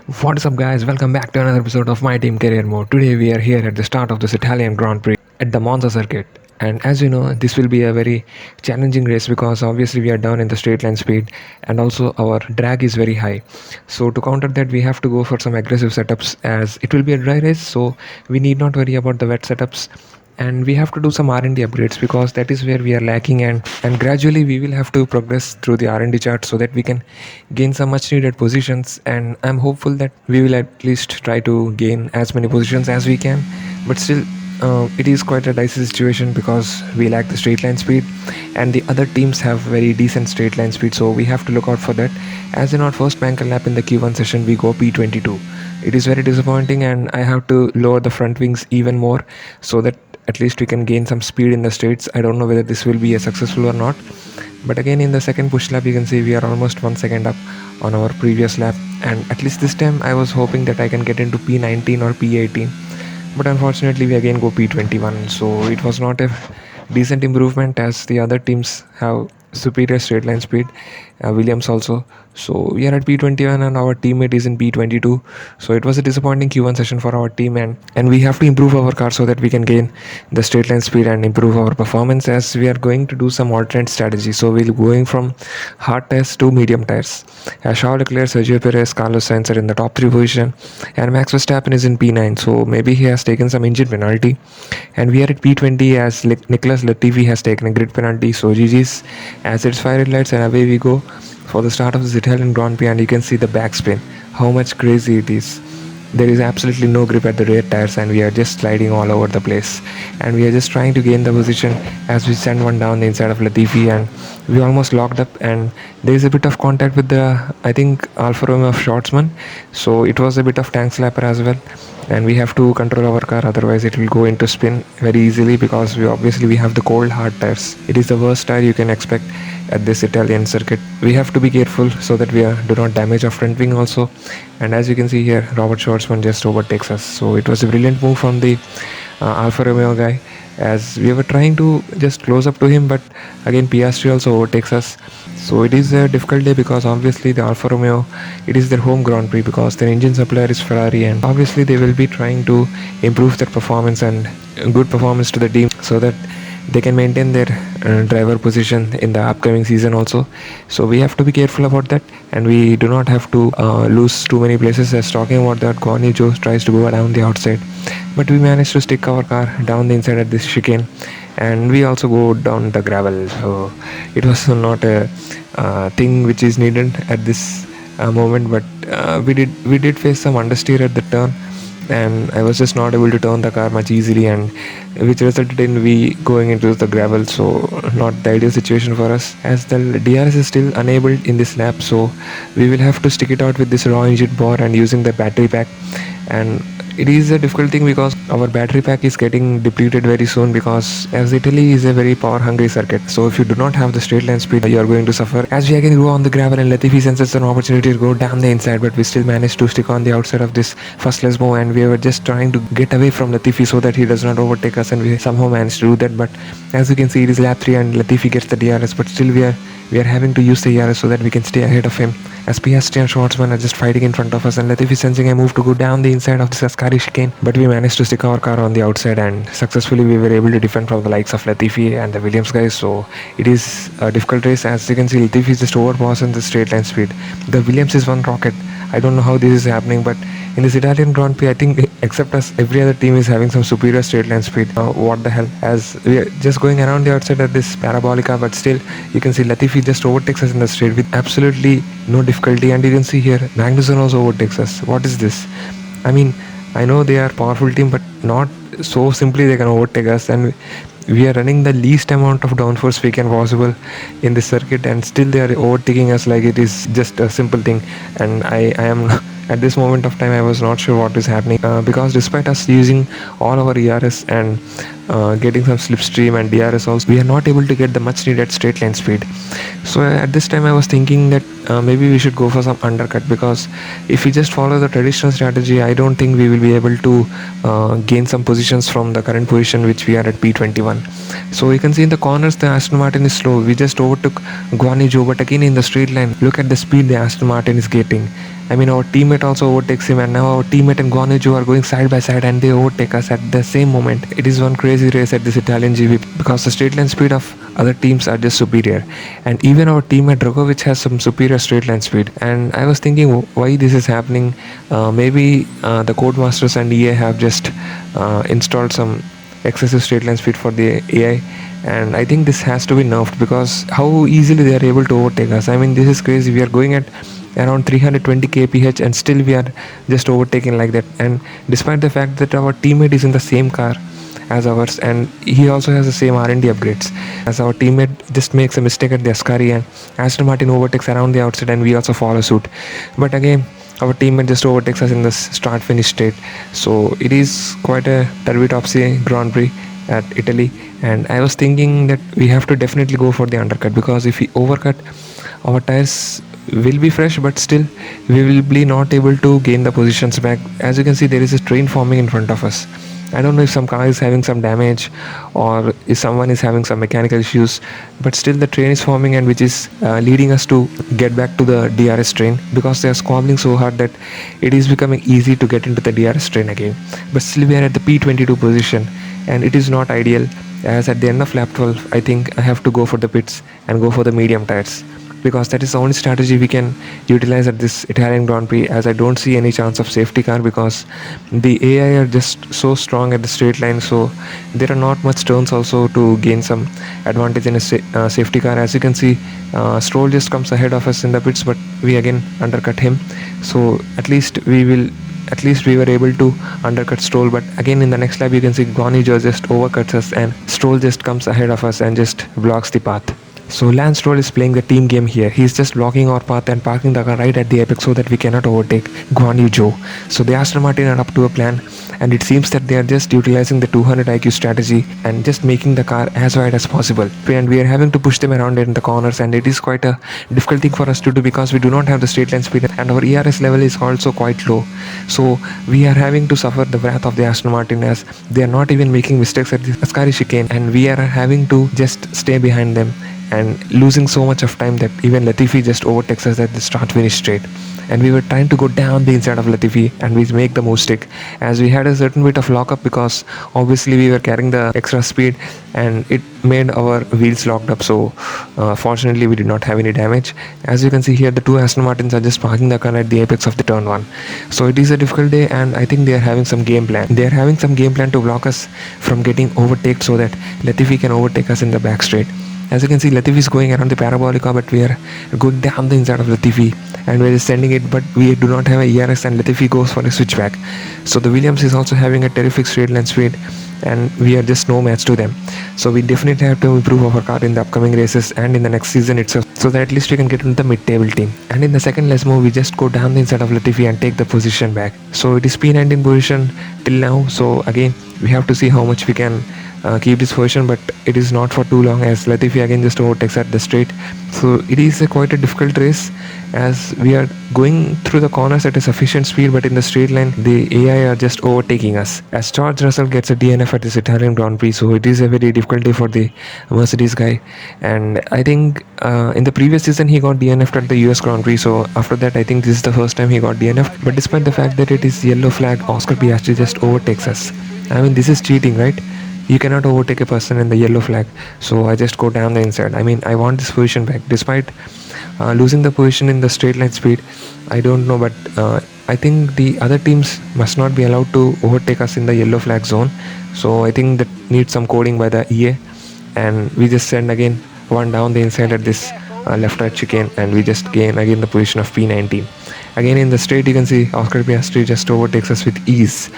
What is up, guys? Welcome back to another episode of My Team Career Mode. Today, we are here at the start of this Italian Grand Prix at the Monza circuit. And as you know, this will be a very challenging race because obviously we are down in the straight line speed and also our drag is very high. So, to counter that, we have to go for some aggressive setups as it will be a dry race. So, we need not worry about the wet setups and we have to do some R&D upgrades because that is where we are lacking, and gradually we will have to progress through the R&D chart so that we can gain some much needed positions. And I'm hopeful that we will at least try to gain as many positions as we can, but still it is quite a dicey situation because we lack the straight line speed and the other teams have very decent straight line speed, so we have to look out for that. As in our first banker lap in the Q1 session we go P22. It is very disappointing and I have to lower the front wings even more so that at least we can gain some speed in the straights. I don't know whether this will be a successful or not, but again in the second push lap you can see we are almost 1 second up on our previous lap, and at least this time I was hoping that I can get into P19 or P18, but unfortunately we again go P21. So it was not a decent improvement as the other teams have superior straight line speed, Williams also. So we are at P21 and our teammate is in P22. So it was a disappointing Q1 session for our team, and we have to improve our car so that we can gain the straight line speed and improve our performance, as we are going to do some alternate strategy. So we'll going from hard tires to medium tires. As Charles Leclerc, Sergio Perez, Carlos Sainz are in the top 3 position and Max Verstappen is in P9. So maybe he has taken some engine penalty, and we are at P20 as Nicholas Latifi has taken a grid penalty. So GG's, as it's fire red lights and away we go for the start of this Italian Grand Prix. And you can see the backspin, how much crazy it is. There is absolutely no grip at the rear tires and we are just sliding all over the place, and we are just trying to gain the position as we send one down the inside of Latifi, and we almost locked up, and there is a bit of contact with the, I think, Alfa Romeo of Schwartzman. So it was a bit of tank slapper as well, and we have to control our car, otherwise it will go into spin very easily because we have the cold hard tires. It is the worst tire you can expect at this Italian circuit. We have to be careful so that we do not damage our front wing also. And as you can see here, Robert Schwartzman just overtakes us. So it was a brilliant move from the Alfa Romeo guy, as we were trying to just close up to him, but again Piastri also overtakes us. So it is a difficult day because obviously the Alfa Romeo, it is their home Grand Prix because their engine supplier is Ferrari, and obviously they will be trying to improve their performance and good performance to the team so that they can maintain their driver position in the upcoming season also. So we have to be careful about that, and we do not have to lose too many places. As talking about that, Guan Yu Zhou tries to go down the outside, but we managed to stick our car down the inside at this chicane, and we also go down the gravel. So it was not a thing which is needed at this moment, but we did face some understeer at the turn, and I was just not able to turn the car much easily, and which resulted in we going into the gravel. So not the ideal situation for us, as the DRS is still enabled in this lap. So we will have to stick it out with this raw engine bore and using the battery pack, and it is a difficult thing because our battery pack is getting depleted very soon, because as Italy is a very power hungry circuit, so if you do not have the straight line speed you are going to suffer. As we again go on the gravel and Latifi senses an opportunity to go down the inside, but we still managed to stick on the outside of this first Lesmo, and we were just trying to get away from Latifi so that he does not overtake us, and we somehow managed to do that. But as you can see, it is lap 3 and Latifi gets the DRS, but still we are having to use the ERS so that we can stay ahead of him, as Piastri and Schwartzman are just fighting in front of us, and Latifi sensing a move to go down the inside of the Ascari chicane, but we managed to stick our car on the outside, and successfully we were able to defend from the likes of Latifi and the Williams guys. So it is a difficult race. As you can see, Latifi is just overpassing the straight line speed. The Williams is one rocket. I don't know how this is happening, but in this Italian Grand Prix, I think except us, every other team is having some superior straight line speed. What the hell? As we are just going around the outside at this parabolica, but still you can see Latifi just overtakes us in the straight with absolutely no difficulty, and you can see here Magnussen also overtakes us. What is this? I mean, I know they are powerful team, but not so simply they can overtake us, and we are running the least amount of downforce we can possible in this circuit, and still they are overtaking us like it is just a simple thing. And I am at this moment of time I was not sure what is happening, because despite us using all our ERS and getting some slipstream and DRS also, we are not able to get the much needed straight line speed. So at this time I was thinking that maybe we should go for some undercut, because if we just follow the traditional strategy, I don't think we will be able to gain some positions from the current position which we are at P21. So you can see in the corners the Aston Martin is slow. We just overtook Guan Yu Zhou, but again in the straight line, look at the speed the Aston Martin is getting. I mean, our teammate also overtakes him, and now our teammate and Guan Yu Zhou are going side by side, and they overtake us at the same moment. It is one crazy race at this Italian GP because the straight line speed of other teams are just superior, and even our teammate Drogovic has some superior straight line speed. And I was thinking why this is happening. Maybe the Codemasters and EA have just installed some excessive straight line speed for the AI, and I think this has to be nerfed because how easily they are able to overtake us. I mean, this is crazy. We are going at around 320 kph and still we are just overtaking like that, and despite the fact that our teammate is in the same car as ours and he also has the same R&D upgrades as our teammate, just makes a mistake at the Ascari and Aston Martin overtakes around the outside and we also follow suit. But again, our teammate just overtakes us in the start finish state. So it is quite a turvy topsy Grand Prix at Italy, and I was thinking that we have to definitely go for the undercut because if we overcut, our tires will be fresh, but still we will be not able to gain the positions back. As you can see, there is a train forming in front of us. I don't know if some car is having some damage or if someone is having some mechanical issues, but still the train is forming, and which is leading us to get back to the DRS train because they are squabbling so hard that it is becoming easy to get into the DRS train again. But still we are at the P22 position, and it is not ideal, as at the end of lap 12 I think I have to go for the pits and go for the medium tires because that is the only strategy we can utilize at this Italian Grand Prix, as I don't see any chance of safety car because the AI are just so strong at the straight line, so there are not much turns also to gain some advantage in a safety car. As you can see, Stroll just comes ahead of us in the pits, but we again undercut him, so at least we were able to undercut Stroll. But again in the next lap you can see Guan Yu Zhou just overcuts us and Stroll just comes ahead of us and just blocks the path. So Lance Stroll is playing the team game here. He's just blocking our path and parking the car right at the apex so that we cannot overtake Guan Yu Zhou. So the Aston Martin are up to a plan, and it seems that they are just utilizing the 200 IQ strategy and just making the car as wide as possible. And we are having to push them around in the corners, and it is quite a difficult thing for us to do because we do not have the straight line speed and our ERS level is also quite low. So we are having to suffer the wrath of the Aston Martin as they are not even making mistakes at the Ascari chicane, and we are having to just stay behind them and losing so much of time that even Latifi just overtakes us at the start finish straight. And we were trying to go down the inside of Latifi and we make the mistake as we had a certain bit of lockup because obviously we were carrying the extra speed and it made our wheels locked up. So fortunately we did not have any damage. As you can see here, the two Aston Martins are just parking the car at the apex of the turn 1. So it is a difficult day, and I think they are having some game plan. They are having some game plan to block us from getting overtaken so that Latifi can overtake us in the back straight. As you can see, Latifi is going around the parabolica, but we are going down the inside of Latifi and we are just sending it, but we do not have a ERS and Latifi goes for a switchback. So the Williams is also having a terrific straight line speed and we are just no match to them. So we definitely have to improve our car in the upcoming races and in the next season itself so that at least we can get into the mid-table team. And in the second move, we just go down the inside of Latifi and take the position back. So it is P19 position till now. So again, we have to see how much we can keep this position, but it is not for too long as Latifi again just overtakes at the straight. So it is quite a difficult race as we are going through the corners at a sufficient speed, but in the straight line the AI are just overtaking us as George Russell gets a DNF at this Italian Grand Prix. So it is a very difficult day for the Mercedes guy, and I think in the previous season he got DNF'd at the US Grand Prix. So after that I think this is the first time he got DNF'd, but despite the fact that it is yellow flag, Oscar Piastri just overtakes us. I mean, this is cheating, right? You cannot overtake a person in the yellow flag. So I just go down the inside. I mean, I want this position back despite losing the position in the straight line speed. I don't know, but I think the other teams must not be allowed to overtake us in the yellow flag zone. So I think that needs some coding by the EA, and we just send again one down the inside at this left right chicane, and we just gain again the position of P19. Again in the straight you can see Oscar Piastri just overtakes us with ease.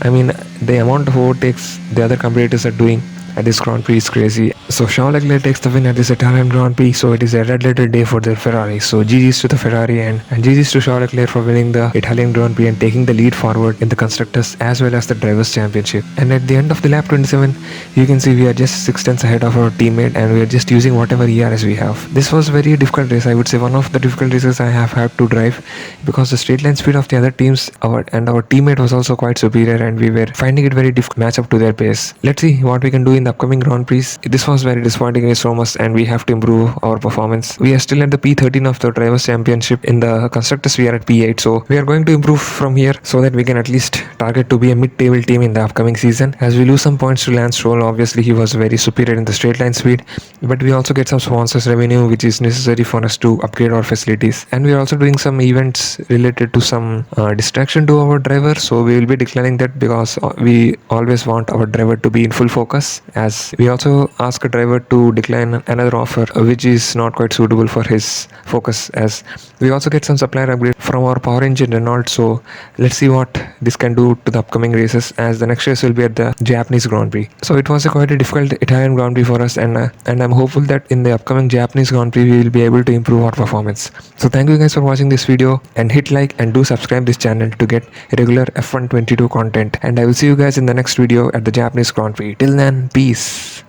I mean, the amount of overtakes the other competitors are doing at this Grand Prix is crazy. So Charles Leclerc takes the win at this Italian Grand Prix. So it is a red letter day for the Ferrari. So GG's to the Ferrari and GG's to Charles Leclerc for winning the Italian Grand Prix and taking the lead forward in the Constructors as well as the Drivers' Championship. And at the end of the lap 27, you can see we are just 6 tenths ahead of our teammate and we are just using whatever ERS we have. This was very difficult race. I would say one of the difficult races I have had to drive because the straight line speed of the other teams our teammate was also quite superior and we were finding it very difficult to match up to their pace. Let's see what we can do in the the upcoming Grand Prix. This was very disappointing race from us, and we have to improve our performance. We are still at the P13 of the Drivers' Championship. In the Constructors, we are at P8, so we are going to improve from here so that we can at least target to be a mid-table team in the upcoming season. As we lose some points to Lance Stroll, obviously he was very superior in the straight line speed, but we also get some sponsors revenue which is necessary for us to upgrade our facilities. And we are also doing some events related to some distraction to our driver, so we will be declining that because we always want our driver to be in full focus. As we also ask a driver to decline another offer which is not quite suitable for his focus, as we also get some supplier upgrade from our power engine Renault. So let's see what this can do to the upcoming races, as the next race will be at the Japanese Grand Prix. So it was quite a difficult Italian Grand Prix for us, and I'm hopeful that in the upcoming Japanese Grand Prix we will be able to improve our performance. So thank you guys for watching this video, and hit like and do subscribe this channel to get regular F1 22 content, and I will see you guys in the next video at the Japanese Grand Prix. Till then, peace.